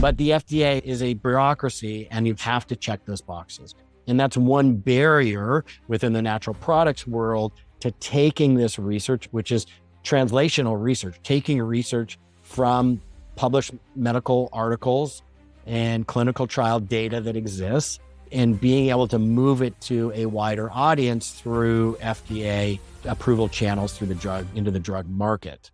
But the FDA is a bureaucracy and you have to check those boxes. And that's one barrier within the natural products world to taking this research, which is translational research, taking research from published medical articles and clinical trial data that exists and being able to move it to a wider audience through FDA approval channels through the drug into the drug market.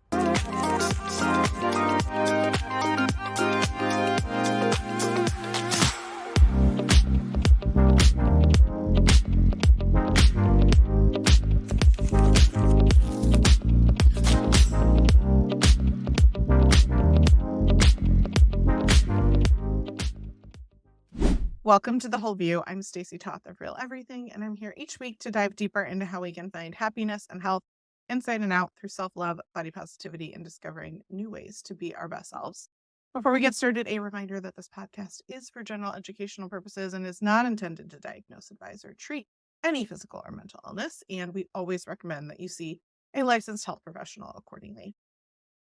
Welcome to The Whole View. I'm Stacy Toth of Real Everything, and I'm here each week to dive deeper into how we can find happiness and health inside and out through self-love, body positivity, and discovering new ways to be our best selves. Before we get started, a reminder that this podcast is for general educational purposes and is not intended to diagnose, advise, or treat any physical or mental illness, and we always recommend that you see a licensed health professional accordingly.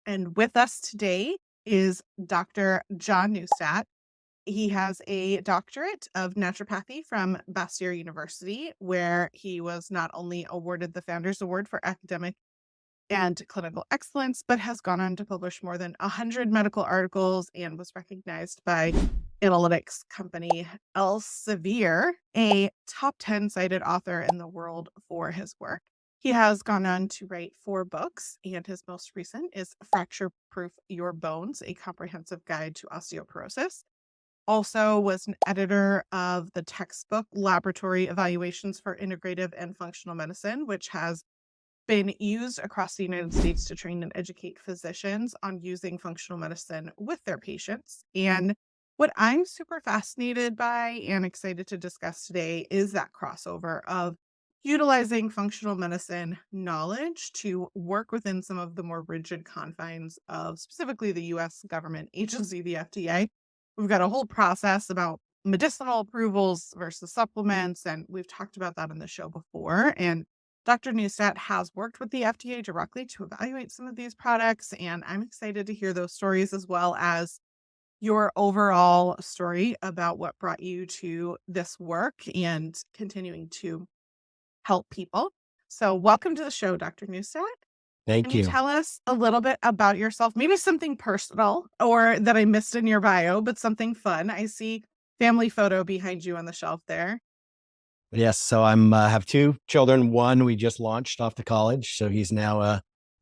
And with us today is Dr. John Neustadt. He has a doctorate of naturopathy from Bastyr University, where he was not only awarded the Founders Award for Academic and Clinical Excellence, but has gone on to publish more than 100 medical articles and was recognized by analytics company Elsevier, a top 10 cited author in the world for his work. He has gone on to write 4 books, and his most recent is Fracture Proof Your Bones, a comprehensive guide to osteoporosis. Also was an editor of the textbook Laboratory Evaluations for Integrative and Functional Medicine, which has been used across the United States to train and educate physicians on using functional medicine with their patients. And what I'm super fascinated by and excited to discuss today is that crossover of utilizing functional medicine knowledge to work within some of the more rigid confines of specifically the US government agency, the FDA. We've got a whole process about medicinal approvals versus supplements, and we've talked about that on the show before. And Dr. Neustadt has worked with the FDA directly to evaluate some of these products, and I'm excited to hear those stories as well as your overall story about what brought you to this work and continuing to help people. So welcome to the show, Dr. Neustadt. Thank Can you tell us a little bit about yourself? Maybe something personal or that I missed in your bio, but something fun. I see family photo behind you on the shelf there. Yes. So I'm have 2 children. One we just launched off to college. So he's now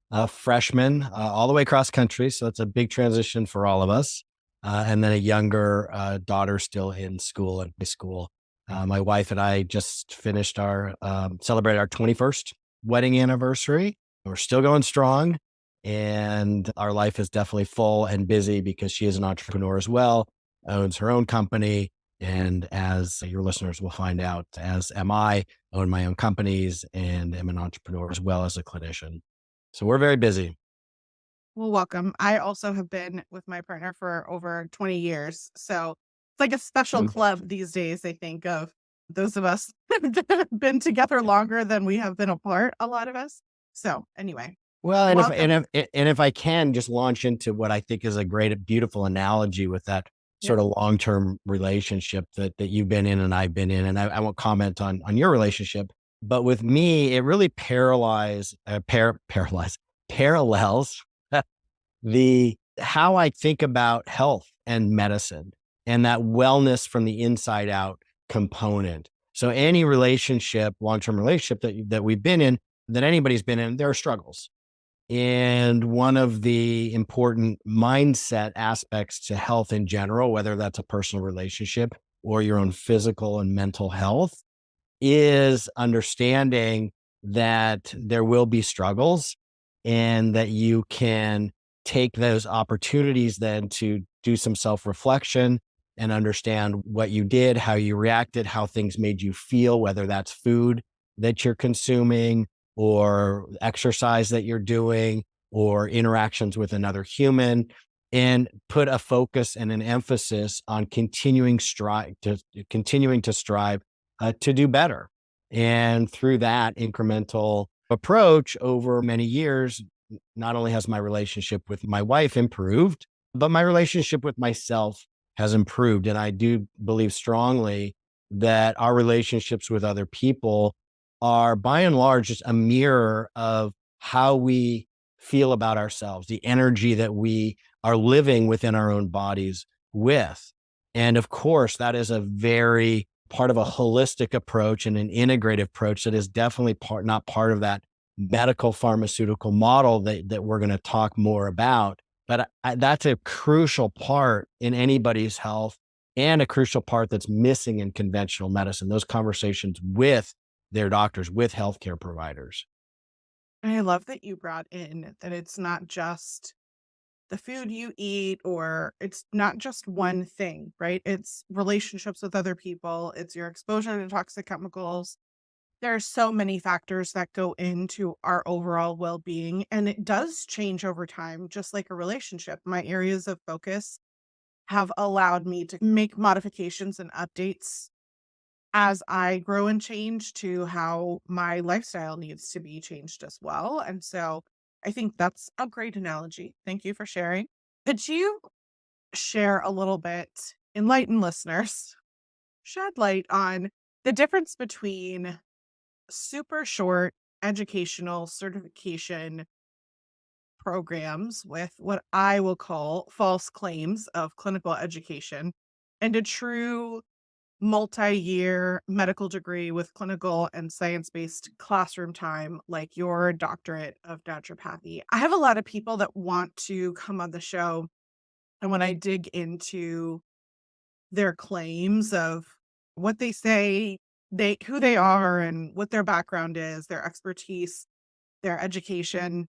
a freshman all the way across country. So it's a big transition for all of us. And then a younger daughter still in school and high school. My wife and I just finished celebrated our 21st wedding anniversary. We're still going strong, and our life is definitely full and busy because she is an entrepreneur as well, owns her own company. And as your listeners will find out, as am I, own my own companies and am an entrepreneur as well as a clinician. So we're very busy. Well, welcome. I also have been with my partner for over 20 years. So it's like a special club these days, I think, of those of us that have been together longer than we have been apart, a lot of us. So anyway. Well, and if I can just launch into what I think is a great, beautiful analogy with that sort of long-term relationship that you've been in and I've been in, and I won't comment on your relationship, but with me, it really parallels the how I think about health and medicine and that wellness from the inside out component. So any relationship, long-term relationship that we've been in, that anybody's been in, there are struggles. And one of the important mindset aspects to health in general, whether that's a personal relationship or your own physical and mental health, is understanding that there will be struggles and that you can take those opportunities then to do some self-reflection and understand what you did, how you reacted, how things made you feel, whether that's food that you're consuming or exercise that you're doing or interactions with another human, and put a focus and an emphasis on continuing to strive to do better. And through that incremental approach over many years, not only has my relationship with my wife improved, but my relationship with myself has improved. And I do believe strongly that our relationships with other people are by and large just a mirror of how we feel about ourselves, the energy that we are living within our own bodies with. And of course, that is a very part of a holistic approach and an integrative approach that is definitely not part of that medical pharmaceutical model that we're going to talk more about. But that's a crucial part in anybody's health and a crucial part that's missing in conventional medicine, those conversations with their doctors, with healthcare providers. And I love that you brought in that it's not just the food you eat, or it's not just one thing, right? It's relationships with other people, it's your exposure to toxic chemicals. There are so many factors that go into our overall well-being, and it does change over time, just like a relationship. My areas of focus have allowed me to make modifications and updates as I grow and change to how my lifestyle needs to be changed as well. And so I think that's a great analogy. Thank you for sharing. Could you share a little bit, enlighten listeners, shed light on the difference between super short educational certification programs with what I will call false claims of clinical education and a true multi-year medical degree with clinical and science-based classroom time like your doctorate of naturopathy? I have a lot of people that want to come on the show, and when I dig into their claims of what they say, who they are and what their background is, their expertise, their education,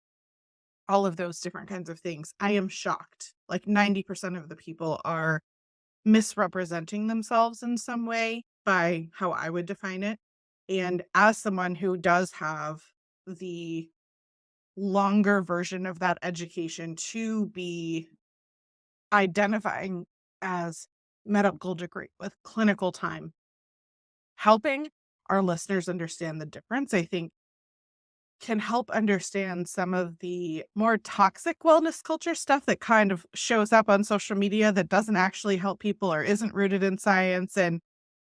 all of those different kinds of things, I am shocked. Like 90% of the people are misrepresenting themselves in some way by how I would define it. And as someone who does have the longer version of that education to be identifying as medical degree with clinical time, helping our listeners understand the difference, I think can help understand some of the more toxic wellness culture stuff that kind of shows up on social media that doesn't actually help people or isn't rooted in science and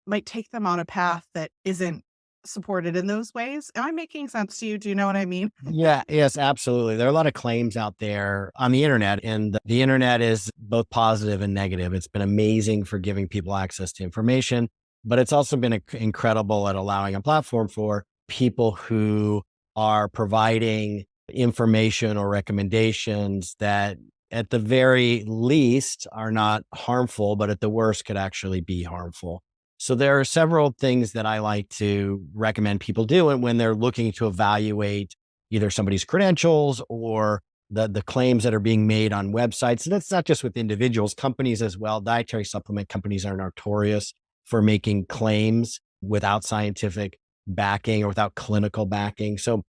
might take them on a path that isn't supported in those ways. Am I making sense to you? Do you know what I mean? Yeah, yes, absolutely. There are a lot of claims out there on the internet, and the internet is both positive and negative. It's been amazing for giving people access to information, but it's also been incredible at allowing a platform for people who are providing information or recommendations that at the very least are not harmful, but at the worst could actually be harmful. So there are several things that I like to recommend people do and when they're looking to evaluate either somebody's credentials or the claims that are being made on websites. And that's not just with individuals, companies as well. Dietary supplement companies are notorious for making claims without scientific backing or without clinical backing. So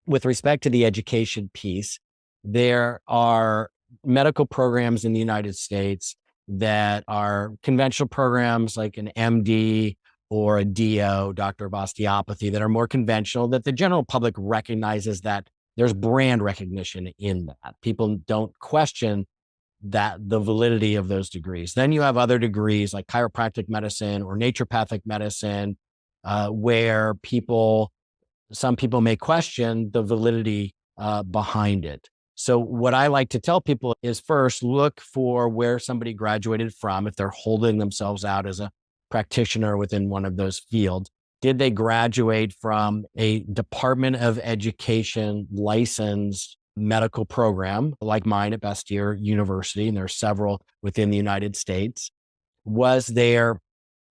with respect to the education piece, there are medical programs in the United States that are conventional programs like an MD or a DO, Doctor of Osteopathy, that are more conventional, that the general public recognizes that there's brand recognition in that. People don't question that the validity of those degrees. Then you have other degrees like chiropractic medicine or naturopathic medicine, where some people may question the validity behind it. So what I like to tell people is first look for where somebody graduated from, if they're holding themselves out as a practitioner within one of those fields. Did they graduate from a Department of Education licensed medical program like mine at Bastyr University? And there are several within the United States.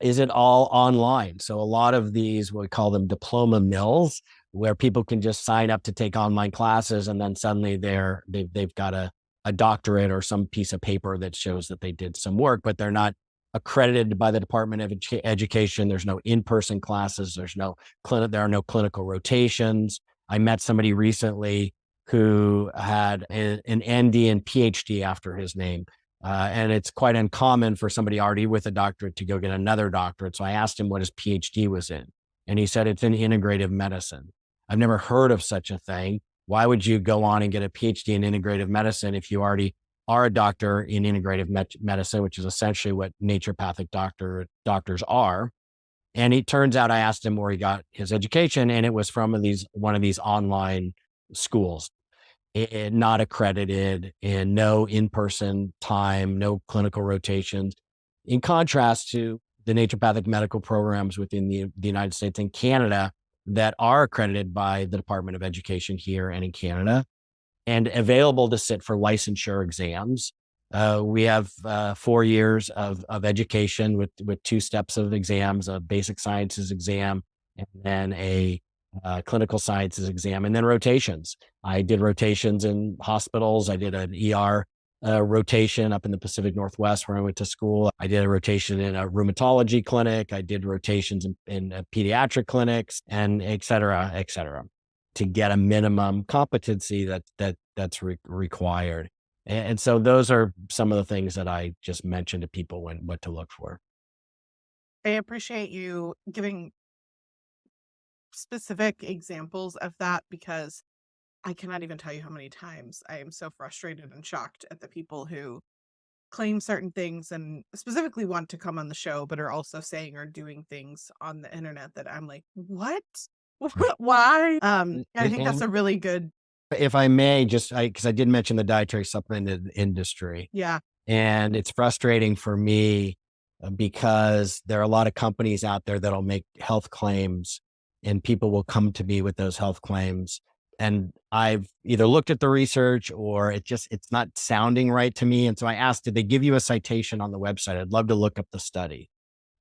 Is it all online? So a lot of these, we call them diploma mills, where people can just sign up to take online classes and then suddenly they've got a doctorate or some piece of paper that shows that they did some work, but they're not accredited by the Department of Education. There's no in-person classes. There are no clinical rotations. I met somebody recently who had an ND and PhD after his name. And it's quite uncommon for somebody already with a doctorate to go get another doctorate. So I asked him what his PhD was in. And he said it's in integrative medicine. I've never heard of such a thing. Why would you go on and get a PhD in integrative medicine if you already are a doctor in integrative medicine, which is essentially what naturopathic doctors are. And it turns out I asked him where he got his education, and it was from one of these online schools, not accredited, and no in-person time, no clinical rotations. In contrast to the naturopathic medical programs within the United States and Canada that are accredited by the Department of Education here and in Canada, and available to sit for licensure exams. We have 4 years of education with 2 steps of exams: a basic sciences exam and then a clinical sciences exam, and then rotations. I did rotations in hospitals. I did an ER rotation up in the Pacific Northwest where I went to school. I did a rotation in a rheumatology clinic. I did rotations in pediatric clinics, and et cetera, to get a minimum competency that's required. And so those are some of the things that I just mentioned to people when what to look for. I appreciate you giving specific examples of that because I cannot even tell you how many times I am so frustrated and shocked at the people who claim certain things and specifically want to come on the show, but are also saying or doing things on the internet that I'm like, what? Why? I think that's And a really good, if I may, because I did mention the dietary supplement industry, yeah, and it's frustrating for me because there are a lot of companies out there that'll make health claims, and people will come to me with those health claims. And I've either looked at the research or it's not sounding right to me. And so I asked, did they give you a citation on the website? I'd love to look up the study.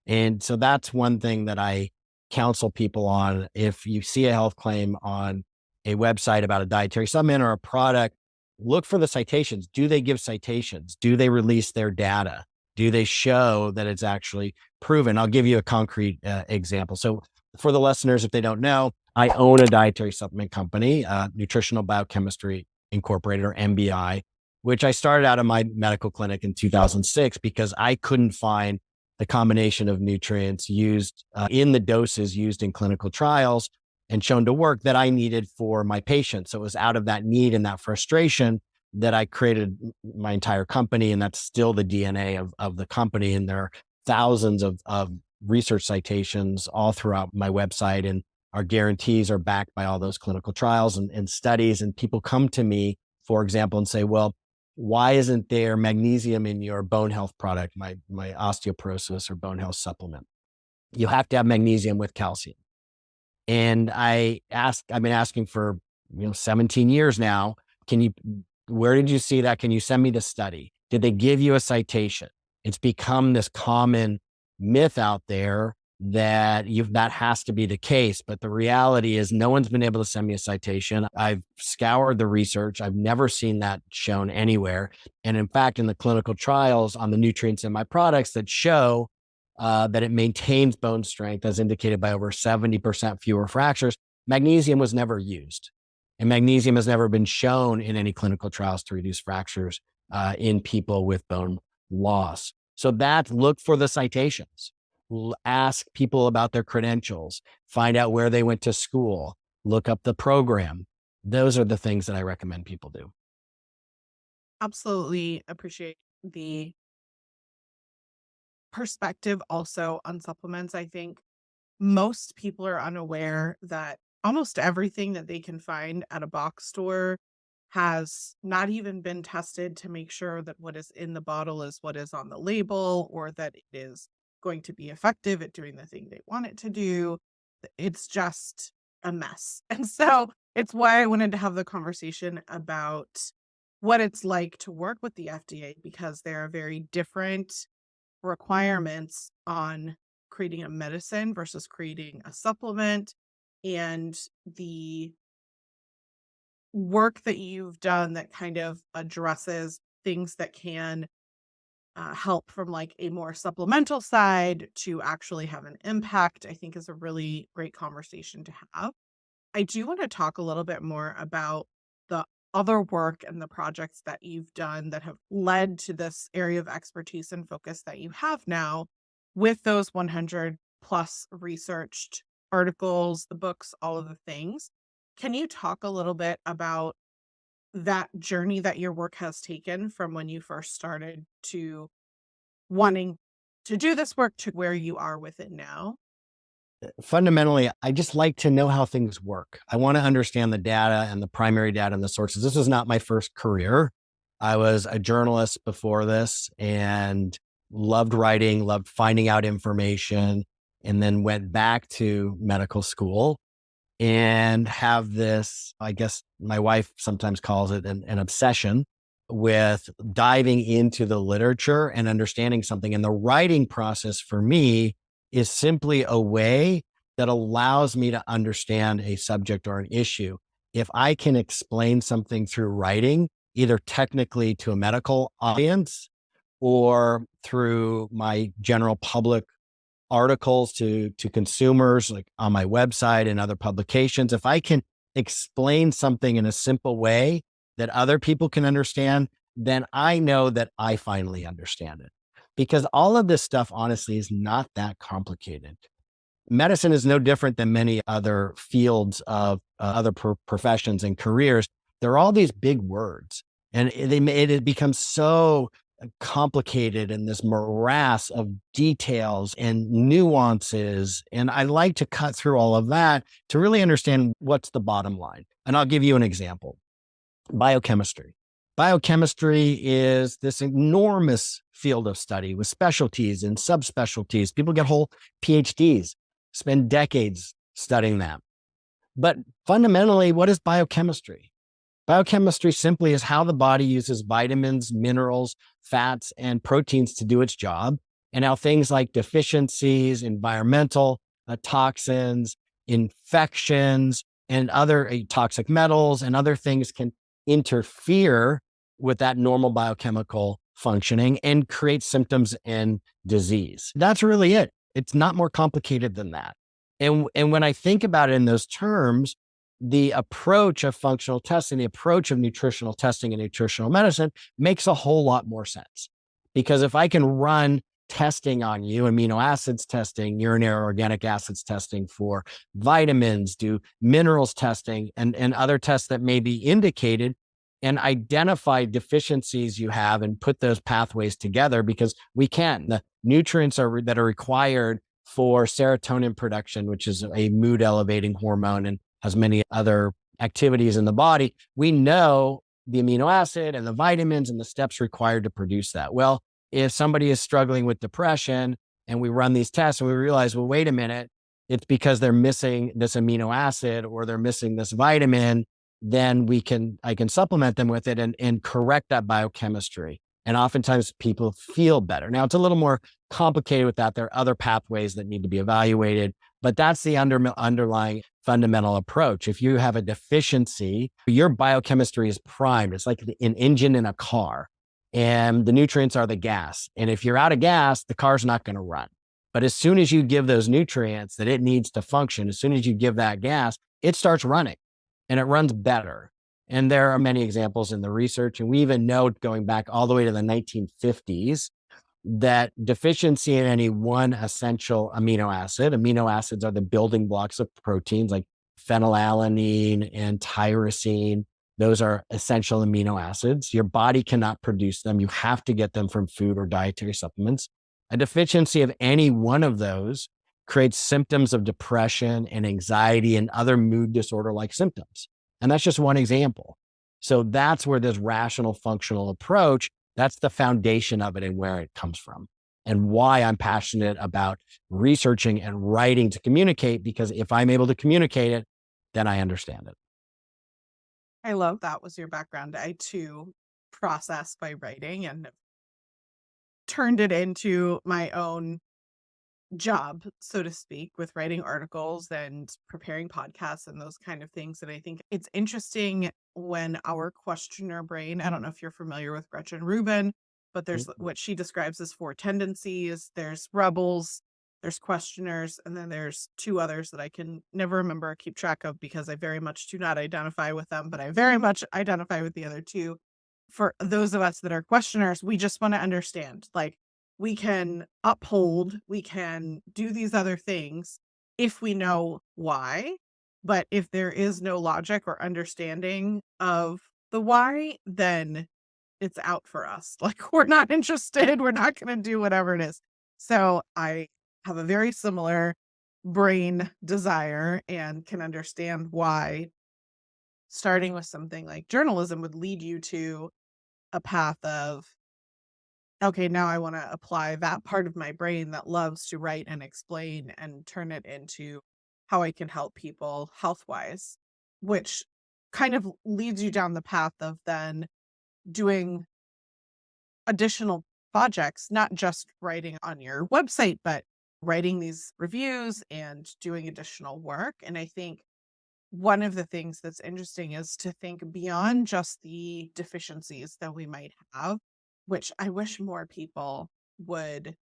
And so that's one thing that I counsel people on. If you see a health claim on a website about a dietary supplement or a product, look for the citations. Do they give citations? Do they release their data? Do they show that it's actually proven? I'll give you a concrete example. So, for the listeners, if they don't know, I own a dietary supplement company, Nutritional Biochemistry Incorporated, or MBI, which I started out of my medical clinic in 2006 because I couldn't find the combination of nutrients used in the doses used in clinical trials and shown to work that I needed for my patients. So it was out of that need and that frustration that I created my entire company. And that's still the DNA of the company. And there are thousands of research citations all throughout my website. And our guarantees are backed by all those clinical trials and studies. And people come to me, for example, and say, well, why isn't there magnesium in your bone health product, my osteoporosis or bone health supplement? You have to have magnesium with calcium. And I've been asking for 17 years now. Where did you see that? Can you send me the study? Did they give you a citation? It's become this common myth out there that has to be the case. But the reality is no one's been able to send me a citation. I've scoured the research. I've never seen that shown anywhere. And in fact, in the clinical trials on the nutrients in my products that show that it maintains bone strength, as indicated by over 70% fewer fractures, magnesium was never used. And magnesium has never been shown in any clinical trials to reduce fractures in people with bone loss. So look for the citations. Ask people about their credentials, find out where they went to school, look up the program. Those are the things that I recommend people do. absolutely appreciate the perspective also on supplements. I think most people are unaware that almost everything that they can find at a box store has not even been tested to make sure that what is in the bottle is what is on the label or that it is going to be effective at doing the thing they want it to do. It's just a mess. And so it's why I wanted to have the conversation about what it's like to work with the FDA because there are very different requirements on creating a medicine versus creating a supplement and the work that you've done that kind of addresses things that can help from like a more supplemental side to actually have an impact, I think is a really great conversation to have. I do want to talk a little bit more about the other work and the projects that you've done that have led to this area of expertise and focus that you have now with those 100 plus researched articles, the books, all of the things. Can you talk a little bit about that journey that your work has taken from when you first started to wanting to do this work to where you are with it now? Fundamentally, I just like to know how things work. I want to understand the data and the primary data and the sources. This was not my first career. I was a journalist before this and loved writing, loved finding out information, and then went back to medical school and have this, I guess my wife sometimes calls it an obsession with diving into the literature and understanding something. And the writing process for me is simply a way that allows me to understand a subject or an issue. If I can explain something through writing, either technically to a medical audience or through my general public articles to consumers like on my website and other publications, if I can explain something in a simple way that other people can understand, then I know that I finally understand it. Because all of this stuff, honestly, is not that complicated. Medicine is no different than many other fields of other professions and careers. There are all these big words, and it becomes so complicated in this morass of details and nuances. And I like to cut through all of that to really understand what's the bottom line. And I'll give you an example. Biochemistry. Biochemistry is this enormous field of study with specialties and subspecialties. People get whole PhDs, spend decades studying that. But fundamentally, what is biochemistry? Biochemistry simply is how the body uses vitamins, minerals, fats, and proteins to do its job, and how things like deficiencies, environmental toxins, infections, and other toxic metals and other things can interfere with that normal biochemical functioning and create symptoms and disease. That's really it. It's not more complicated than that. And when I think about it in those terms, the approach of functional testing, the approach of nutritional testing and nutritional medicine makes a whole lot more sense. Because if I can run testing on you, amino acids testing, urinary organic acids testing for vitamins, do minerals testing and other tests that may be indicated and identify deficiencies you have and put those pathways together because we can. The nutrients that are required for serotonin production, which is a mood elevating hormone and has many other activities in the body. We know the amino acid and the vitamins and the steps required to produce that. Well, if somebody is struggling with depression and we run these tests and we realize, well, wait a minute, it's because they're missing this amino acid or they're missing this vitamin, then I can supplement them with it and correct that biochemistry. And oftentimes people feel better. Now it's a little more complicated with that. There are other pathways that need to be evaluated, but that's the underlying fundamental approach. If you have a deficiency, your biochemistry is primed. It's like an engine in a car and the nutrients are the gas. And if you're out of gas, the car's not going to run. But as soon as you give those nutrients that it needs to function, as soon as you give that gas, it starts running and it runs better. And there are many examples in the research. And we even know going back all the way to the 1950s that deficiency in any one essential amino acids are the building blocks of proteins like phenylalanine and tyrosine. Those are essential amino acids. Your body cannot produce them. You have to get them from food or dietary supplements. A deficiency of any one of those creates symptoms of depression and anxiety and other mood disorder-like symptoms. And that's just one example. So that's where this rational functional approach, that's the foundation of it and where it comes from and why I'm passionate about researching and writing to communicate, because if I'm able to communicate it, then I understand it. I love that was your background. I too process by writing and turned it into my own job, so to speak, with writing articles and preparing podcasts and those kind of things. And I think it's interesting when our questioner brain, I don't know if you're familiar with Gretchen Rubin, but there's what she describes as four tendencies. There's rebels, there's questioners, and then there's two others that I can never remember or keep track of because I very much do not identify with them, but I very much identify with the other two. For those of us that are questioners, we just want to understand, like, we can uphold, we can do these other things if we know why. But if there is no logic or understanding of the why, then it's out for us. Like, we're not interested. We're not going to do whatever it is. So I have a very similar brain desire and can understand why starting with something like journalism would lead you to a path of, okay, now I want to apply that part of my brain that loves to write and explain and turn it into how I can help people health wise, which kind of leads you down the path of then doing additional projects, not just writing on your website, but writing these reviews and doing additional work. And I think one of the things that's interesting is to think beyond just the deficiencies that we might have, which I wish more people would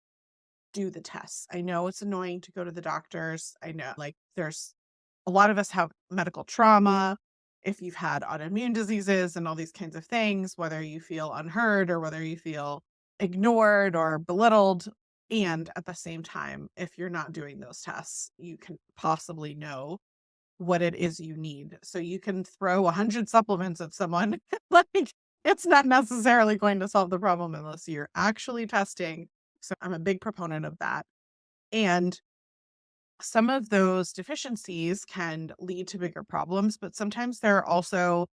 do the tests. I know it's annoying to go to the doctors. I know, like, there's a lot of us have medical trauma. If you've had autoimmune diseases and all these kinds of things, whether you feel unheard or whether you feel ignored or belittled. And at the same time, if you're not doing those tests, you can possibly know what it is you need. So you can throw 100 supplements at someone. Like, it's not necessarily going to solve the problem unless you're actually testing. So I'm a big proponent of that. And some of those deficiencies can lead to bigger problems, but sometimes there are also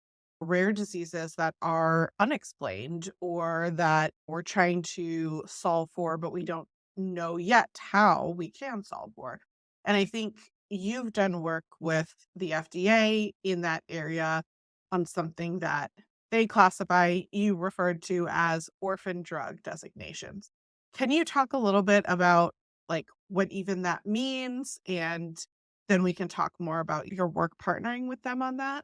rare diseases that are unexplained or that we're trying to solve for, but we don't know yet how we can solve for. And I think you've done work with the FDA in that area on something that they classify, you referred to as orphan drug designations. Can you talk a little bit about like what even that means? And then we can talk more about your work partnering with them on that.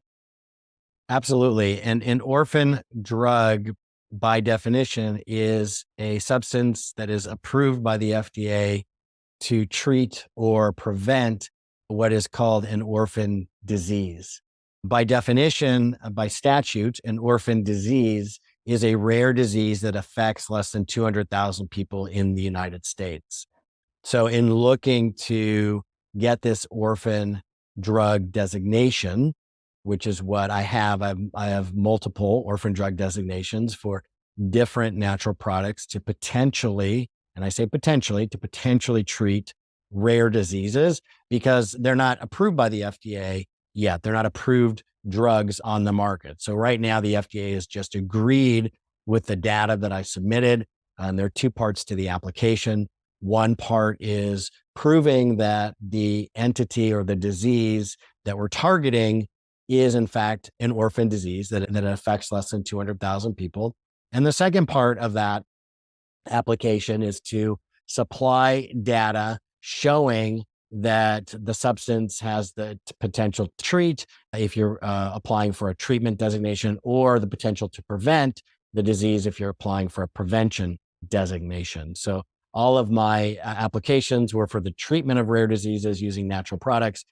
Absolutely. And an orphan drug, by definition, is a substance that is approved by the FDA to treat or prevent what is called an orphan disease. By definition, by statute, an orphan disease is a rare disease that affects less than 200,000 people in the United States. So in looking to get this orphan drug designation, which is what I have, I have multiple orphan drug designations for different natural products to potentially, and I say potentially, to potentially treat rare diseases because they're not approved by the FDA yet. They're not approved drugs on the market. So right now, the FDA has just agreed with the data that I submitted. And there are two parts to the application. One part is proving that the entity or the disease that we're targeting is in fact an orphan disease that affects less than 200,000 people. And the second part of that application is to supply data showing that the substance has the potential to treat if you're applying for a treatment designation, or the potential to prevent the disease if you're applying for a prevention designation. So all of my applications were for the treatment of rare diseases using natural products.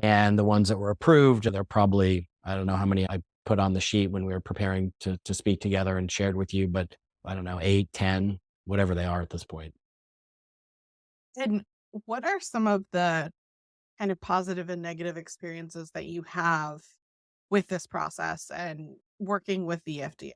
And the ones that were approved, they're probably, I don't know how many I put on the sheet when we were preparing to speak together and shared with you, but I don't know, 8, 10, whatever they are at this point. And what are some of the kind of positive and negative experiences that you have with this process and working with the FDA?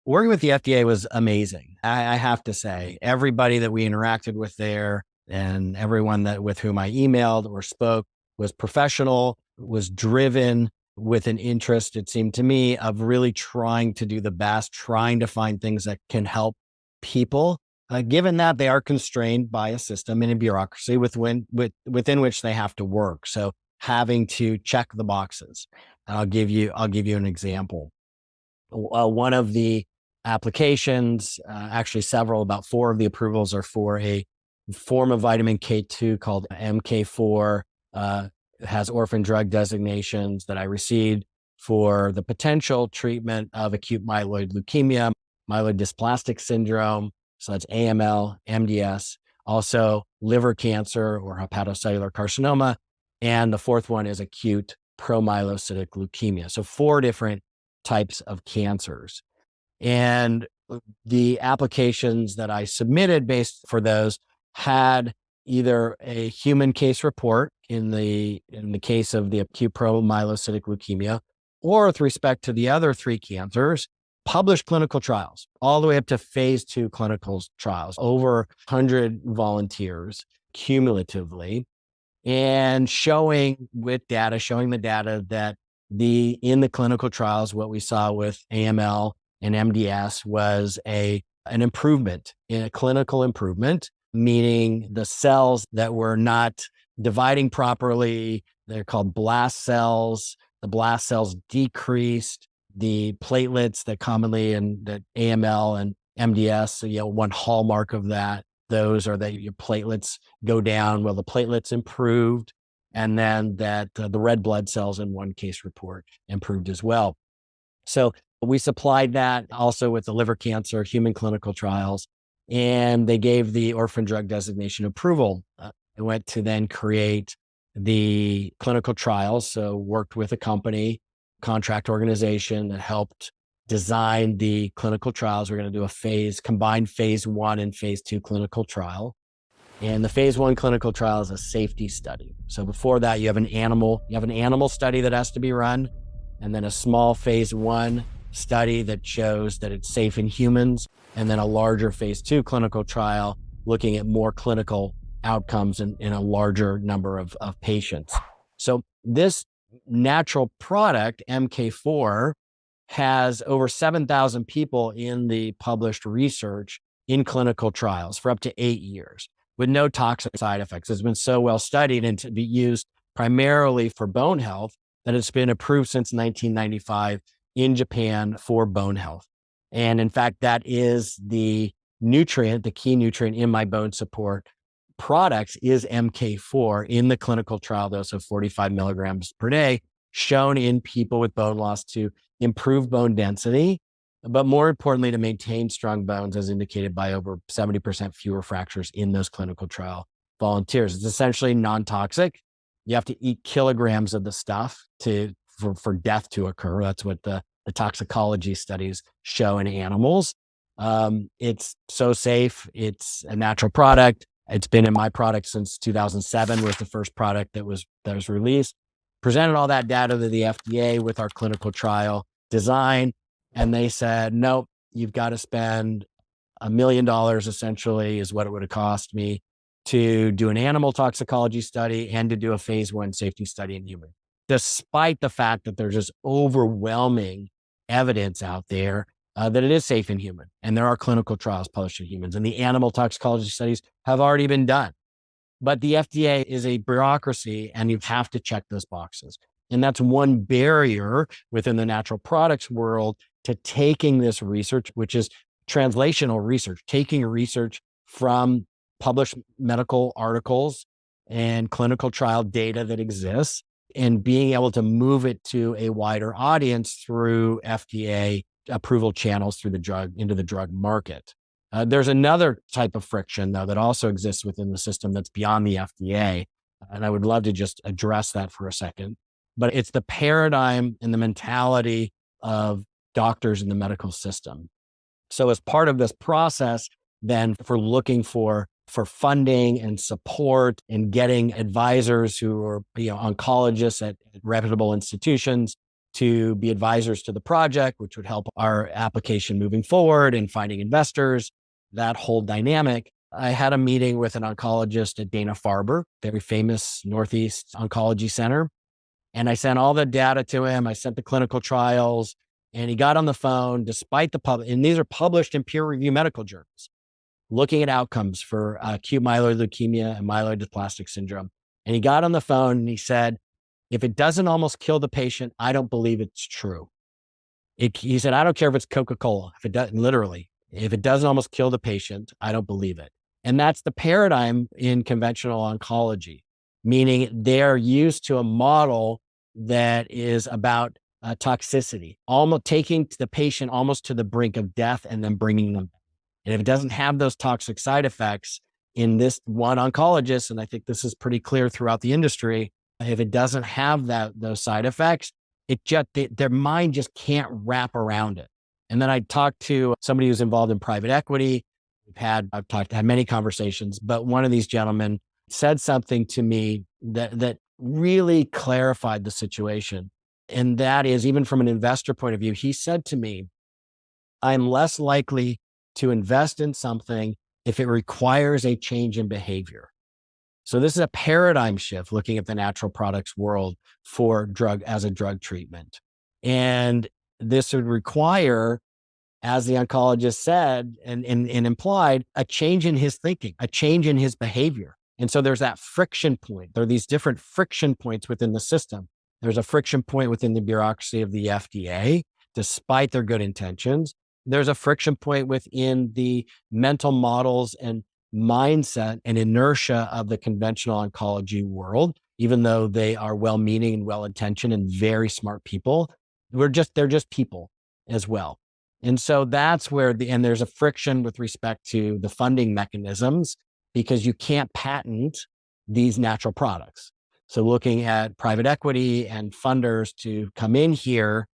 Working with the FDA was amazing. I have to say, everybody that we interacted with there and everyone that with whom I emailed or spoke was professional, was driven with an interest, it seemed to me, of really trying to do the best, trying to find things that can help people, given that they are constrained by a system and a bureaucracy within which they have to work. So having to check the boxes. And I'll give you an example. One of the applications, actually several, about 4 of the approvals are for a form of vitamin K2 called MK4. Has orphan drug designations that I received for the potential treatment of acute myeloid leukemia, myelodysplastic syndrome, so that's AML, MDS, also liver cancer or hepatocellular carcinoma, and the fourth one is acute promyelocytic leukemia. So 4 different types of cancers. And the applications that I submitted based for those had either a human case report in the case of the acute promyelocytic leukemia, or with respect to the other 3 cancers, published clinical trials, all the way up to phase 2 clinical trials, over 100 volunteers cumulatively, and showing the data that in the clinical trials, what we saw with AML and MDS was an improvement, in a clinical improvement, meaning the cells that were not dividing properly, they're called blast cells. The blast cells decreased. The platelets that commonly in the AML and MDS, one hallmark of those are that your platelets go down. Well, the platelets improved, and then that the red blood cells in one case report improved as well. So we supplied that also with the liver cancer human clinical trials, and they gave the orphan drug designation approval. I went to then create the clinical trials. So worked with a company, contract organization that helped design the clinical trials. We're going to do a combined phase 1 and phase 2 clinical trial. And the phase 1 clinical trial is a safety study. So before that, you have an animal study that has to be run, and then a small phase 1 study that shows that it's safe in humans, and then a larger phase 2 clinical trial looking at more clinical outcomes in a larger number of patients. So this natural product, MK4, has over 7,000 people in the published research in clinical trials for up to 8 years with no toxic side effects. It's been so well studied and to be used primarily for bone health that it's been approved since 1995 in Japan for bone health. And in fact, that is the key nutrient in my bone support products is MK4 in the clinical trial dose of 45 milligrams per day, shown in people with bone loss to improve bone density, but more importantly, to maintain strong bones, as indicated by over 70% fewer fractures in those clinical trial volunteers. It's essentially non-toxic. You have to eat kilograms of the stuff for death to occur. That's what the toxicology studies show in animals. It's so safe. It's a natural product. It's been in my product since 2007, was the first product that was released. Presented all that data to the FDA with our clinical trial design, and they said, nope, you've got to spend $1 million essentially is what it would have cost me to do an animal toxicology study and to do a phase 1 safety study in humans, despite the fact that there's just overwhelming evidence out there that it is safe in human. And there are clinical trials published in humans, and the animal toxicology studies have already been done. But the FDA is a bureaucracy, and you have to check those boxes. And that's one barrier within the natural products world to taking this research, which is translational research, taking research from published medical articles and clinical trial data that exists and being able to move it to a wider audience through FDA approval channels into the drug market. There's another type of friction, though, that also exists within the system that's beyond the FDA. And I would love to just address that for a second. But it's the paradigm and the mentality of doctors in the medical system. So as part of this process, then if we're looking for funding and support and getting advisors who are oncologists at reputable institutions to be advisors to the project, which would help our application moving forward and finding investors, that whole dynamic. I had a meeting with an oncologist at Dana-Farber, very famous Northeast Oncology Center. And I sent all the data to him. I sent the clinical trials, and he got on the phone despite and these are published in peer-reviewed medical journals, looking at outcomes for acute myeloid leukemia and myelodysplastic syndrome. And he got on the phone and he said, if it doesn't almost kill the patient, I don't believe it's true. He said, I don't care if it's Coca-Cola. If it doesn't almost kill the patient, I don't believe it. And that's the paradigm in conventional oncology, meaning they're used to a model that is about toxicity, almost taking the patient almost to the brink of death and then bringing them back. And if it doesn't have those toxic side effects in this one oncologist, and I think this is pretty clear throughout the industry, if it doesn't have those side effects, their mind just can't wrap around it. And then I talked to somebody who's involved in private equity. I've had many conversations, but one of these gentlemen said something to me that really clarified the situation. And that is, even from an investor point of view, he said to me, I'm less likely to invest in something if it requires a change in behavior. So this is a paradigm shift looking at the natural products world for drug as a drug treatment. And this would require, as the oncologist said and implied, a change in his thinking, a change in his behavior. And so there's that friction point. There are these different friction points within the system. There's a friction point within the bureaucracy of the FDA, despite their good intentions. There's a friction point within the mental models and mindset and inertia of the conventional oncology world, even though they are well-meaning and well-intentioned and very smart people. They're just people as well. And so that's where and there's a friction with respect to the funding mechanisms, because you can't patent these natural products. So looking at private equity and funders to come in here,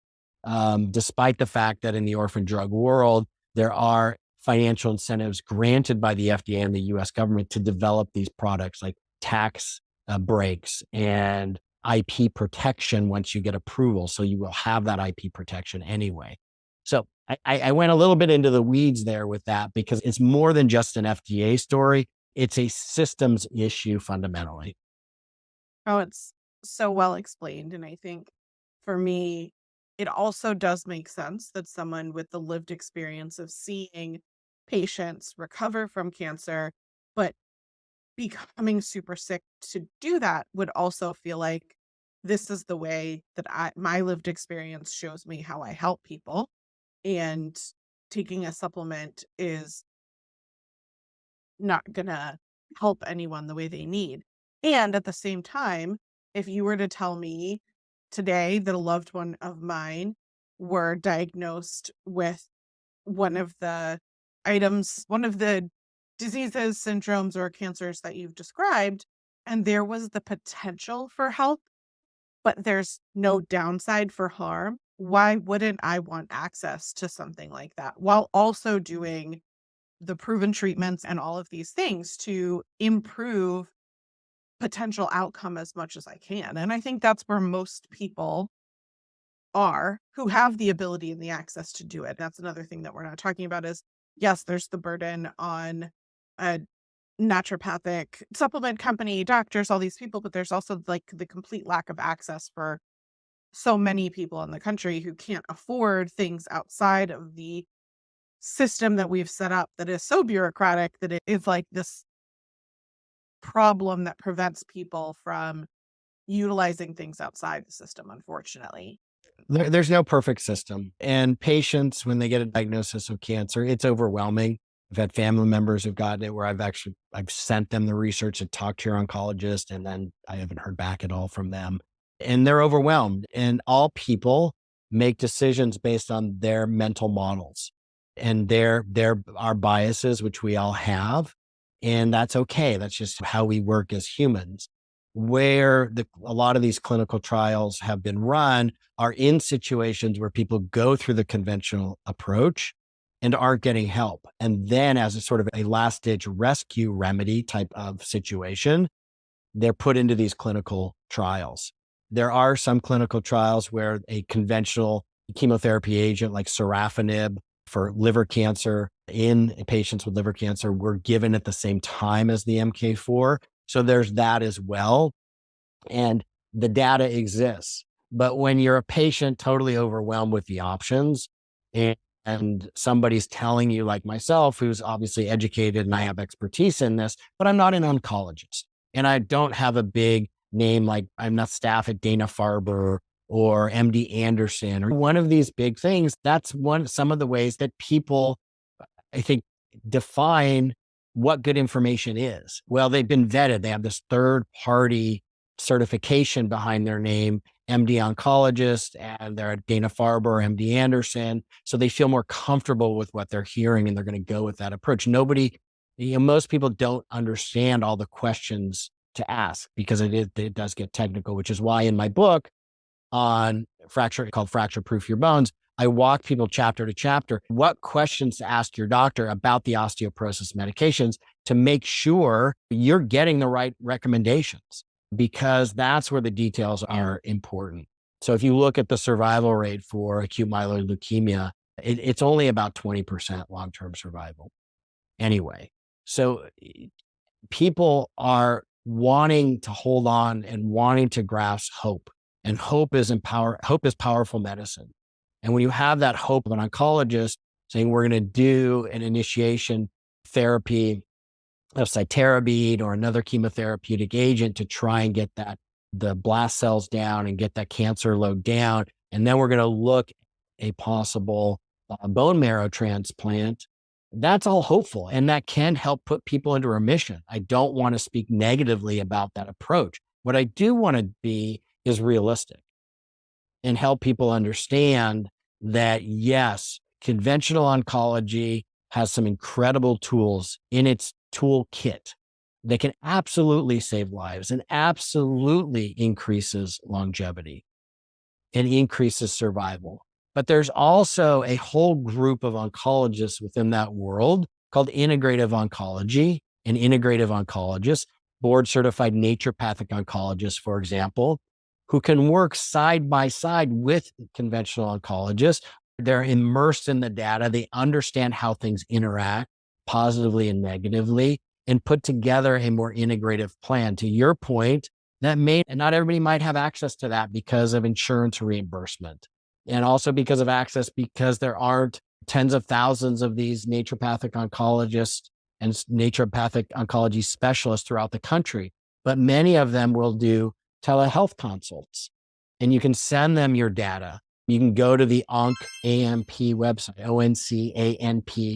despite the fact that in the orphan drug world, there are financial incentives granted by the FDA and the US government to develop these products, like tax breaks and IP protection once you get approval. So you will have that IP protection anyway. So I went a little bit into the weeds there with that, because it's more than just an FDA story. It's a systems issue fundamentally. Oh, it's so well explained. And I think for me, it also does make sense that someone with the lived experience of seeing patients recover from cancer, but becoming super sick to do that would also feel like this is the way that my lived experience shows me how I help people. And taking a supplement is not going to help anyone the way they need. And at the same time, if you were to tell me today that a loved one of mine were diagnosed with one of the one of the diseases, syndromes, or cancers that you've described, and there was the potential for help, but there's no downside for harm, why wouldn't I want access to something like that while also doing the proven treatments and all of these things to improve potential outcome as much as I can? And I think that's where most people are who have the ability and the access to do it. That's another thing that we're not talking about is, yes, there's the burden on a naturopathic supplement company, doctors, all these people, but there's also like the complete lack of access for so many people in the country who can't afford things outside of the system that we've set up that is so bureaucratic that it is like this problem that prevents people from utilizing things outside the system, unfortunately. There's no perfect system. And patients, when they get a diagnosis of cancer, it's overwhelming. I've had family members who've gotten it where I've sent them the research and talked to your oncologist, and then I haven't heard back at all from them. And they're overwhelmed. And all people make decisions based on their mental models. And there are biases, which we all have. And that's okay. That's just how we work as humans. Where a lot of these clinical trials have been run are in situations where people go through the conventional approach and aren't getting help. And then, as a sort of a last ditch rescue remedy type of situation, they're put into these clinical trials. There are some clinical trials where a conventional chemotherapy agent like sorafenib for liver cancer in patients with liver cancer were given at the same time as the MK4. So there's that as well. And the data exists. But when you're a patient totally overwhelmed with the options, and somebody's telling you, like myself, who's obviously educated and I have expertise in this, but I'm not an oncologist and I don't have a big name, like I'm not staff at Dana-Farber or MD Anderson or one of these big things. That's some of the ways that people, I think, define what good information is. Well, they've been vetted. They have this third party certification behind their name, MD oncologist, and they're at Dana-Farber or MD Anderson. So they feel more comfortable with what they're hearing and they're going to go with that approach. Most people don't understand all the questions to ask because it does get technical, which is why in my book on called Fracture Proof Your Bones, I walk people chapter to chapter, what questions to ask your doctor about the osteoporosis medications to make sure you're getting the right recommendations, because that's where the details are important. So if you look at the survival rate for acute myeloid leukemia, it's only about 20% long-term survival anyway. So people are wanting to hold on and wanting to grasp hope. And hope is powerful medicine. And when you have that hope of an oncologist saying, we're going to do an initiation therapy of cytarabine or another chemotherapeutic agent to try and get the blast cells down and get that cancer load down. And then we're going to look at a possible bone marrow transplant. That's all hopeful, and that can help put people into remission. I don't want to speak negatively about that approach. What I do want to be is realistic and help people understand that, yes, conventional oncology has some incredible tools in its toolkit that can absolutely save lives and absolutely increases longevity and increases survival. But there's also a whole group of oncologists within that world called integrative oncology and integrative oncologists, board certified naturopathic oncologists, for example, who can work side by side with conventional oncologists. They're immersed in the data. They understand how things interact positively and negatively and put together a more integrative plan. To your point, and not everybody might have access to that because of insurance reimbursement and also because of access, because there aren't tens of thousands of these naturopathic oncologists and naturopathic oncology specialists throughout the country. But many of them will do telehealth consults and you can send them your data. You can go to the OncAMP website,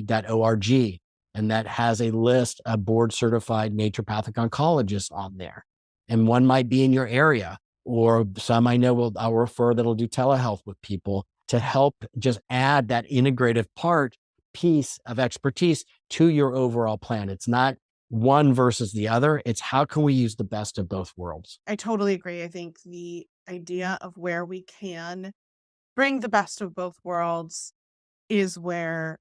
OncAMP.org, and that has a list of board certified naturopathic oncologists on there. And one might be in your area, or some I know I'll refer that'll do telehealth with people to help just add that integrative piece of expertise to your overall plan. It's not one versus the other. It's how can we use the best of both worlds? I totally agree. I think the idea of where we can bring the best of both worlds is where,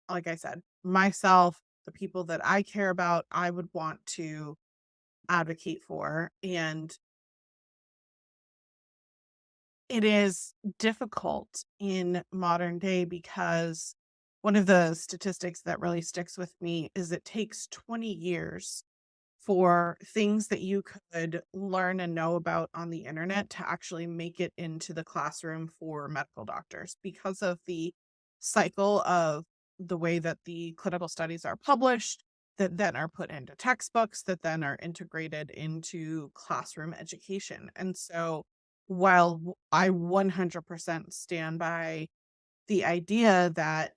like I said, myself, the people that I care about, I would want to advocate for. And it is difficult in modern day because one of the statistics that really sticks with me is it takes 20 years for things that you could learn and know about on the internet to actually make it into the classroom for medical doctors because of the cycle of the way that the clinical studies are published, that then are put into textbooks, that then are integrated into classroom education. And so while I 100% stand by the idea that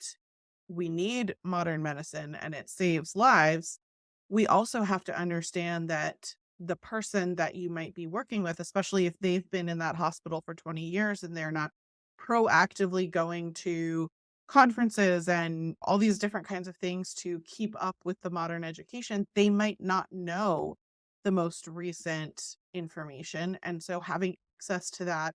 we need modern medicine and it saves lives, we also have to understand that the person that you might be working with, especially if they've been in that hospital for 20 years and they're not proactively going to conferences and all these different kinds of things to keep up with the modern education, they might not know the most recent information. And so having access to that,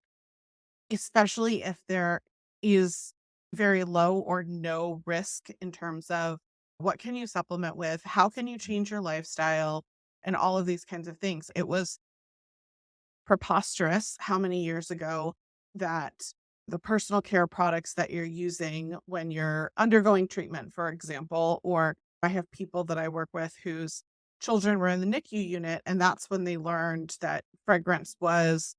especially if there is very low or no risk in terms of what can you supplement with, how can you change your lifestyle, and all of these kinds of things. It was preposterous how many years ago that the personal care products that you're using when you're undergoing treatment, for example, or I have people that I work with whose children were in the NICU unit, and that's when they learned that fragrance was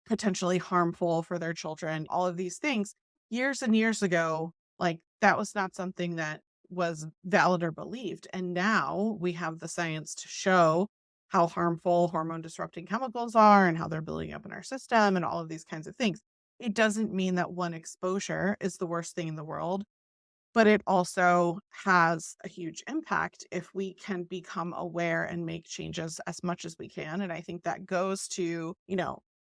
potentially harmful for their children, all of these things years and years ago, like that was not something that was valid or believed. And now we have the science to show how harmful hormone disrupting chemicals are and how they're building up in our system and all of these kinds of things. It doesn't mean that one exposure is the worst thing in the world, but it also has a huge impact if we can become aware and make changes as much as we can. And I think that goes to,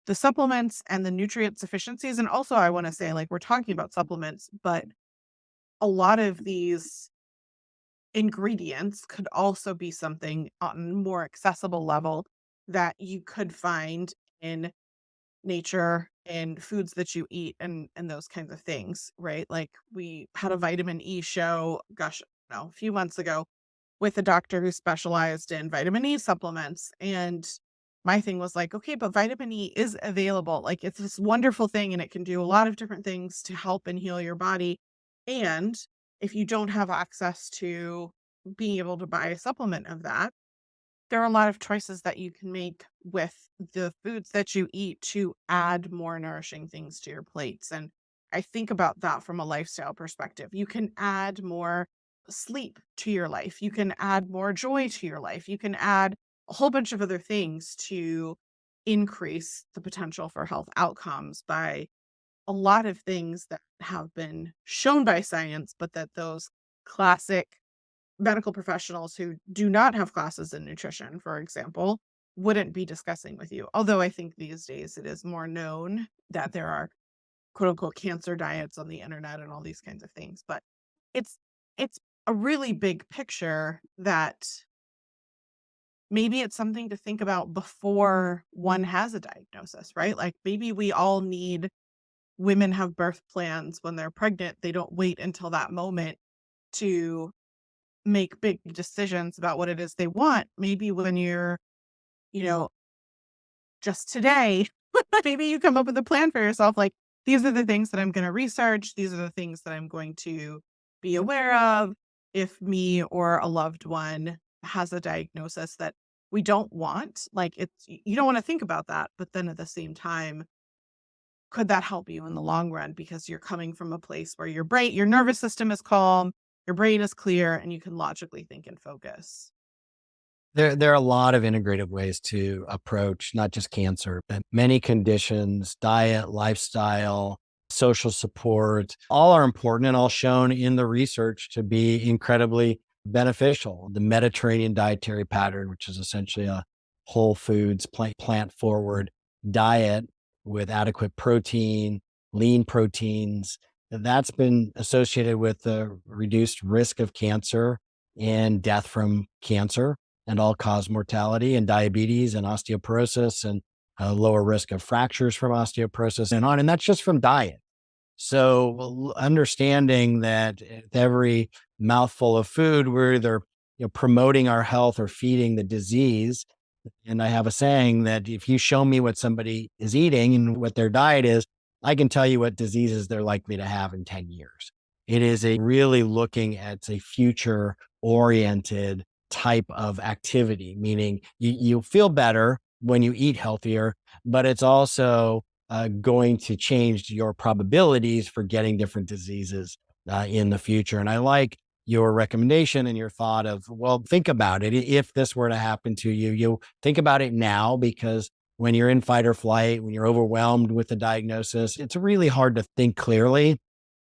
the supplements and the nutrient sufficiencies. And also, I want to say, like, we're talking about supplements, but a lot of these ingredients could also be something on a more accessible level that you could find in nature and foods that you eat and those kinds of things, right? Like we had a vitamin E show, gosh, no, a few months ago with a doctor who specialized in vitamin E supplements. And my thing was like, okay, but vitamin E is available. Like it's this wonderful thing and it can do a lot of different things to help and heal your body. And if you don't have access to being able to buy a supplement of that, there are a lot of choices that you can make with the foods that you eat to add more nourishing things to your plates. And I think about that from a lifestyle perspective. You can add more sleep to your life. You can add more joy to your life. You can add a whole bunch of other things to increase the potential for health outcomes by a lot of things that have been shown by science, but that those classic medical professionals who do not have classes in nutrition, for example, wouldn't be discussing with you. Although I think these days it is more known that there are quote unquote cancer diets on the internet and all these kinds of things. But it's it's a really big picture that maybe it's something to think about before one has a diagnosis, right? Like maybe we all need women have birth plans when they're pregnant. They don't wait until that moment to make big decisions about what it is they want. Maybe when you're, you know, just today, maybe you come up with a plan for yourself. Like, these are the things that I'm going to research. These are the things that I'm going to be aware of if me or a loved one has a diagnosis that we don't want. Like, you don't want to think about that. But then at the same time, could that help you in the long run? Because you're coming from a place where your nervous system is calm, your brain is clear, and you can logically think and focus. There are a lot of integrative ways to approach not just cancer, but many conditions, diet, lifestyle, social support, all are important and all shown in the research to be incredibly beneficial. The Mediterranean dietary pattern, which is essentially a whole foods, plant forward diet with adequate protein, lean proteins, that's been associated with the reduced risk of cancer and death from cancer and all cause mortality and diabetes and osteoporosis and a lower risk of fractures from osteoporosis and on. And that's just from diet. So understanding that with every mouthful of food, we're either promoting our health or feeding the disease. And I have a saying that if you show me what somebody is eating and what their diet is, I can tell you what diseases they're likely to have in 10 years. It is a really looking at a future oriented type of activity, meaning you feel better when you eat healthier, but it's also going to change your probabilities for getting different diseases in the future. And I like your recommendation and your thought of, well, think about it. If this were to happen to you, you think about it now, because when you're in fight or flight, when you're overwhelmed with the diagnosis, it's really hard to think clearly.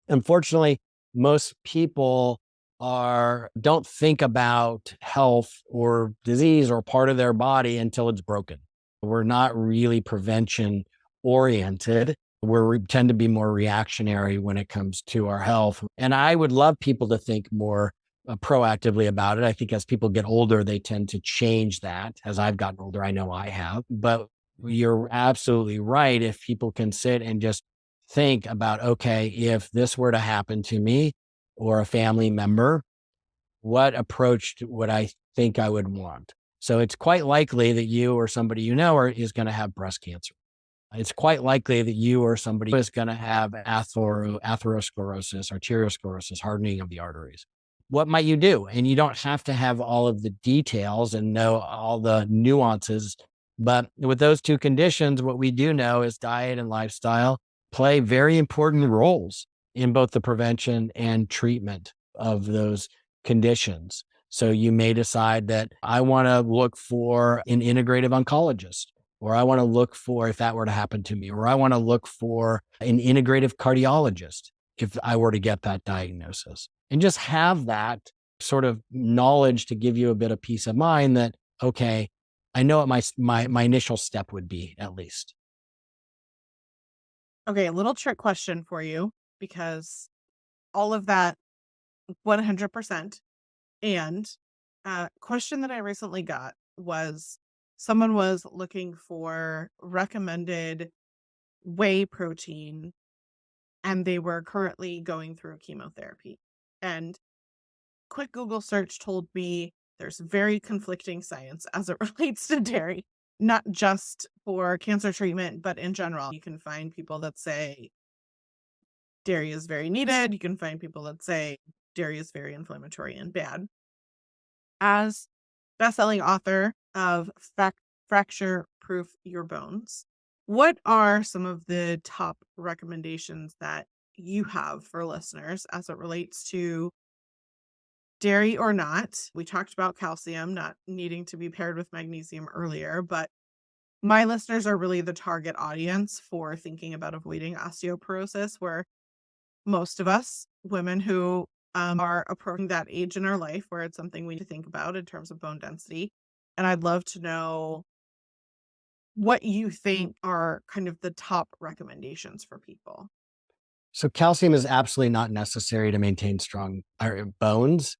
Unfortunately, most people don't think about health or disease or part of their body until it's broken. We're not really prevention oriented. We tend to be more reactionary when it comes to our health. And I would love people to think more proactively about it. I think as people get older, they tend to change that. As I've gotten older, I know I have. But you're absolutely right. If people can sit and just think about, okay, if this were to happen to me or a family member, what approach would I think I would want? So it's quite likely that you or somebody is going to have breast cancer. It's quite likely that you or somebody is going to have atherosclerosis, arteriosclerosis, hardening of the arteries. What might you do? And you don't have to have all of the details and know all the nuances. But with those two conditions, what we do know is diet and lifestyle play very important roles in both the prevention and treatment of those conditions. So you may decide that I want to look for an integrative oncologist, or I want to look for, if that were to happen to me, or I want to look for an integrative cardiologist if I were to get that diagnosis. And just have that sort of knowledge to give you a bit of peace of mind that, okay, I know what my initial step would be at least. Okay, a little trick question for you because all of that 100%. And a question that I recently got was someone was looking for recommended whey protein and they were currently going through chemotherapy. And quick Google search told me there's very conflicting science as it relates to dairy. not just for cancer treatment, but in general. You can find people that say dairy is very needed. You can find people that say dairy is very inflammatory and bad. As best-selling author of Fracture Proof Your Bones, what are some of the top recommendations that you have for listeners as it relates to dairy or not? We talked about calcium not needing to be paired with magnesium earlier, but my listeners are really the target audience for thinking about avoiding osteoporosis, where most of us women who are approaching that age in our life where it's something we need to think about in terms of bone density. And I'd love to know what you think are kind of the top recommendations for people. So calcium is absolutely not necessary to maintain strong bones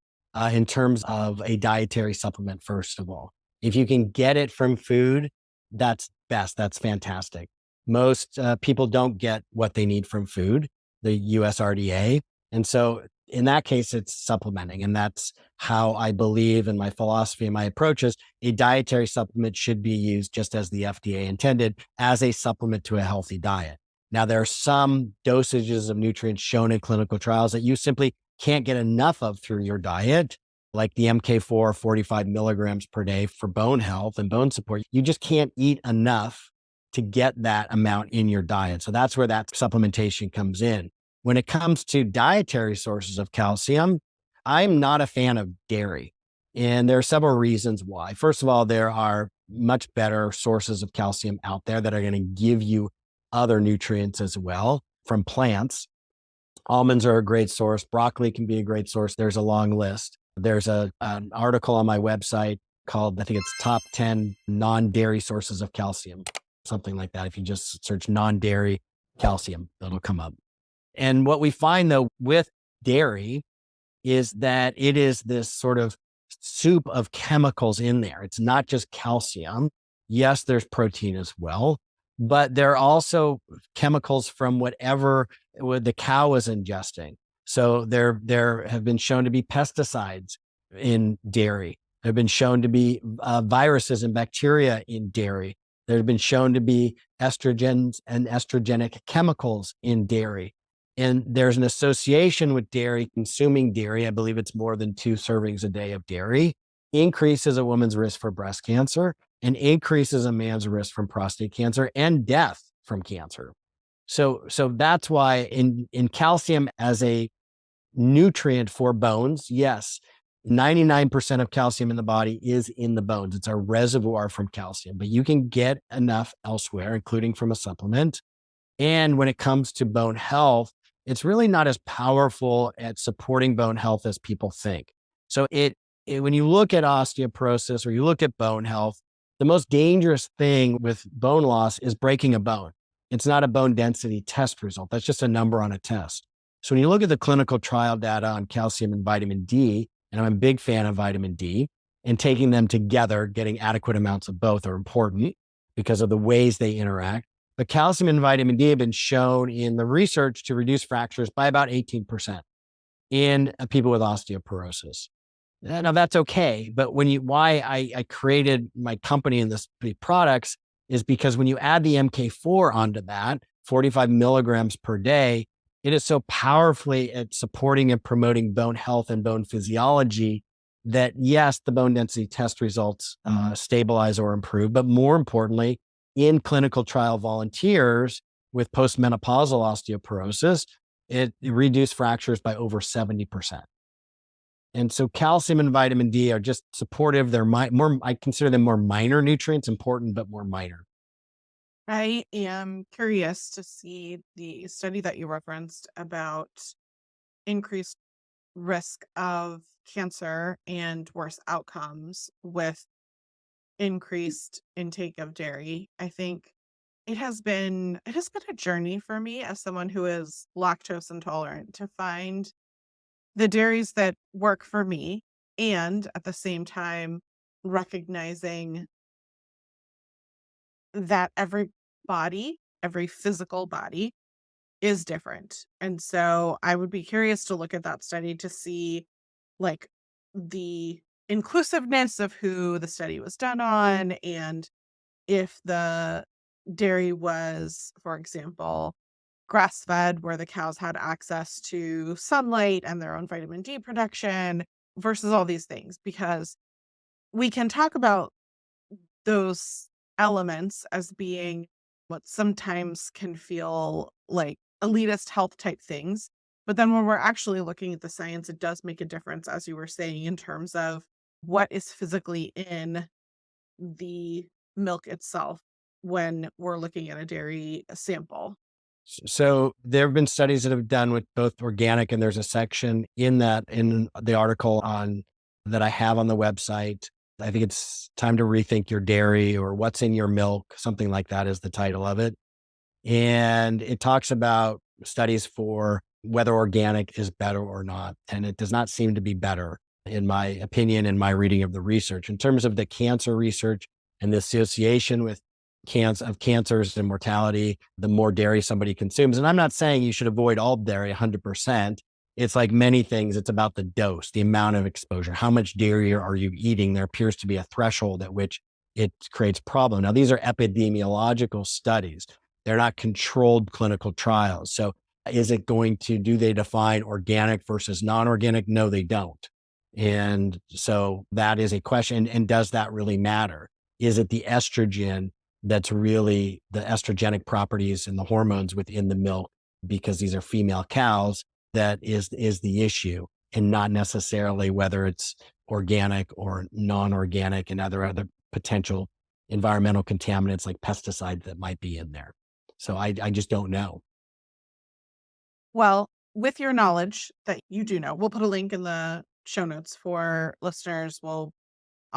in terms of a dietary supplement, first of all. If you can get it from food, that's best. That's fantastic. Most people don't get what they need from food, the USRDA. And so in that case, it's supplementing. And that's how I believe in my philosophy and my approach is a dietary supplement should be used just as the FDA intended as a supplement to a healthy diet. Now, there are some dosages of nutrients shown in clinical trials that you simply can't get enough of through your diet, like the MK4 45 milligrams per day for bone health and bone support. You just can't eat enough to get that amount in your diet. So that's where that supplementation comes in. When it comes to dietary sources of calcium, I'm not a fan of dairy. And there are several reasons why. First of all, there are much better sources of calcium out there that are going to give you other nutrients as well from plants. Almonds are a great source. Broccoli can be a great source. There's a long list. There's an article on my website called, I think it's top 10 non-dairy sources of calcium, something like that. If you just search non-dairy calcium, it'll come up. And what we find though with dairy is that it is this sort of soup of chemicals in there. It's not just calcium. Yes, there's protein as well, but there are also chemicals from whatever the cow is ingesting. So there have been shown to be pesticides in dairy. There have been shown to be viruses and bacteria in dairy. There have been shown to be estrogens and estrogenic chemicals in dairy. And there's an association with dairy, consuming dairy. I believe it's more than 2 servings a day of dairy, increases a woman's risk for breast cancer and increases a man's risk from prostate cancer and death from cancer. So that's why in calcium as a nutrient for bones, yes, 99% of calcium in the body is in the bones. It's a reservoir from calcium, but you can get enough elsewhere, including from a supplement. And when it comes to bone health, it's really not as powerful at supporting bone health as people think. So when you look at osteoporosis or you look at bone health, the most dangerous thing with bone loss is breaking a bone. It's not a bone density test result. That's just a number on a test. So when you look at the clinical trial data on calcium and vitamin D, and I'm a big fan of vitamin D, and taking them together, getting adequate amounts of both are important because of the ways they interact. But calcium and vitamin D have been shown in the research to reduce fractures by about 18% in people with osteoporosis. Now that's okay, but why I created my company and the products is because when you add the MK4 onto that, 45 milligrams per day, it is so powerfully at supporting and promoting bone health and bone physiology that yes, the bone density test results stabilize or improve, but more importantly, in clinical trial volunteers with postmenopausal osteoporosis, it reduced fractures by over 70%. And so calcium and vitamin D are just supportive. They're more, I consider them more minor nutrients, important, but more minor. I am curious to see the study that you referenced about increased risk of cancer and worse outcomes with increased intake of dairy. I think it has been a journey for me as someone who is lactose intolerant to find the dairies that work for me and at the same time recognizing that every physical body is different. And so I would be curious to look at that study to see like the inclusiveness of who the study was done on and if the dairy was, for example, grass-fed, where the cows had access to sunlight and their own vitamin D production versus all these things, because we can talk about those elements as being what sometimes can feel like elitist health type things. But then when we're actually looking at the science, it does make a difference, as you were saying, in terms of what is physically in the milk itself when we're looking at a dairy sample. So there have been studies that have done with both organic, and there's a section in the article on that I have on the website. I think it's time to rethink your dairy, or what's in your milk, something like that is the title of it. And it talks about studies for whether organic is better or not. And it does not seem to be better, in my opinion, in my reading of the research. In terms of the cancer research and the association with cancers and mortality, the more dairy somebody consumes. And I'm not saying you should avoid all dairy 100%. It's like many things, it's about the dose, the amount of exposure. How much dairy are you eating? There appears to be a threshold at which it creates problem. Now, these are epidemiological studies. They're not controlled clinical trials. So do they define organic versus non-organic? No, they don't. And so that is a question. And does that really matter? Is it the estrogen that's really the estrogenic properties and the hormones within the milk, because these are female cows, that is the issue, and not necessarily whether it's organic or non-organic and other potential environmental contaminants like pesticides that might be in there. So I just don't know. Well, with your knowledge that you do know, we'll put a link in the show notes for listeners. I'll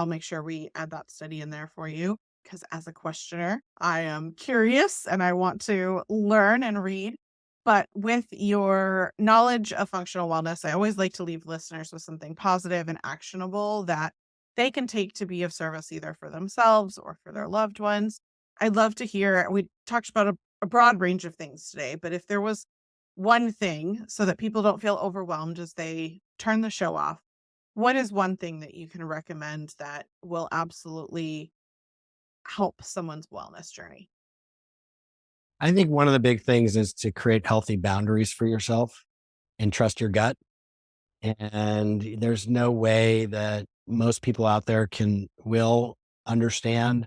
make sure we add that study in there for you, because as a questioner, I am curious and I want to learn and read. But with your knowledge of functional wellness, I always like to leave listeners with something positive and actionable that they can take to be of service either for themselves or for their loved ones. I'd love to hear, we talked about a broad range of things today, but if there was one thing so that people don't feel overwhelmed as they turn the show off, what is one thing that you can recommend that will absolutely help someone's wellness journey? I think one of the big things is to create healthy boundaries for yourself and trust your gut. And there's no way that most people out there will understand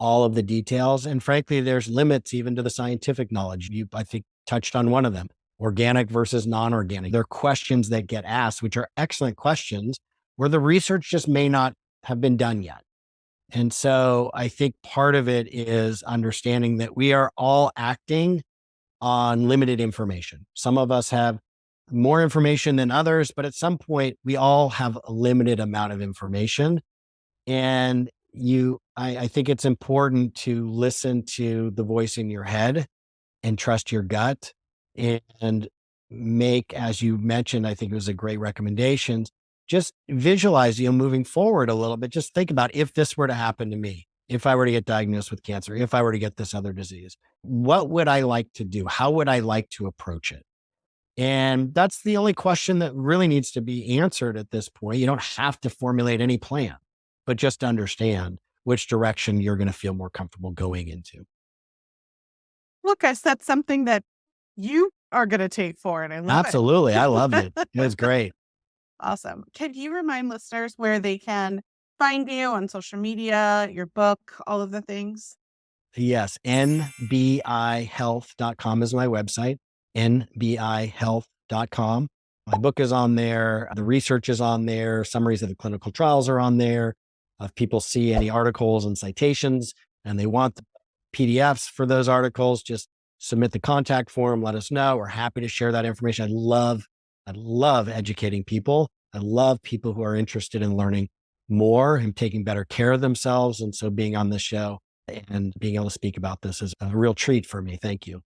all of the details. And frankly, there's limits even to the scientific knowledge. You, I think, touched on one of them: organic versus non organic. There are questions that get asked, which are excellent questions, where the research just may not have been done yet. And so I think part of it is understanding that we are all acting on limited information. Some of us have more information than others, but at some point, we all have a limited amount of information. And I think it's important to listen to the voice in your head and trust your gut, and make, as you mentioned, I think it was a great recommendation. Just visualize, moving forward a little bit. Just think about, if this were to happen to me, if I were to get diagnosed with cancer, if I were to get this other disease, what would I like to do? How would I like to approach it? And that's the only question that really needs to be answered at this point. You don't have to formulate any plan, but just understand which direction you're going to feel more comfortable going into. Look, I said something that you are going to take forward. I love Absolutely. I loved it. it. It was great. Awesome. Can you remind listeners where they can find you on social media, your book, all of the things? Yes. nbihealth.com is my website. nbihealth.com. My book is on there. The research is on there. Summaries of the clinical trials are on there. If people see any articles and citations and they want the PDFs for those articles, just submit the contact form, let us know. We're happy to share that information. I love educating people. I love people who are interested in learning more and taking better care of themselves. And so being on this show and being able to speak about this is a real treat for me. Thank you.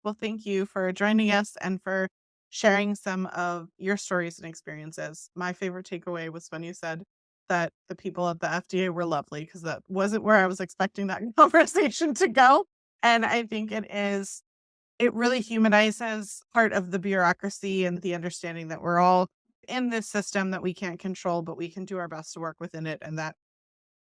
Well, thank you for joining us and for sharing some of your stories and experiences. My favorite takeaway was when you said that the people at the FDA were lovely, because that wasn't where I was expecting that conversation to go. And I think it really humanizes part of the bureaucracy and the understanding that we're all in this system that we can't control, but we can do our best to work within it. And that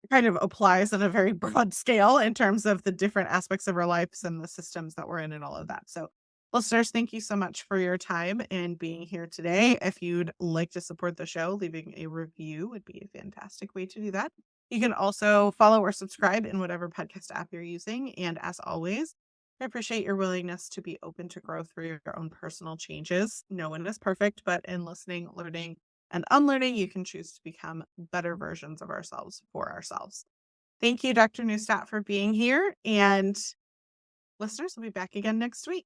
kind of applies on a very broad scale in terms of the different aspects of our lives and the systems that we're in and all of that. So, listeners, thank you so much for your time and being here today. If you'd like to support the show, leaving a review would be a fantastic way to do that. You can also follow or subscribe in whatever podcast app you're using. And as always, I appreciate your willingness to be open to grow through your own personal changes. No one is perfect, but in listening, learning, and unlearning, you can choose to become better versions of ourselves for ourselves. Thank you, Dr. Neustadt, for being here. And listeners will be back again next week.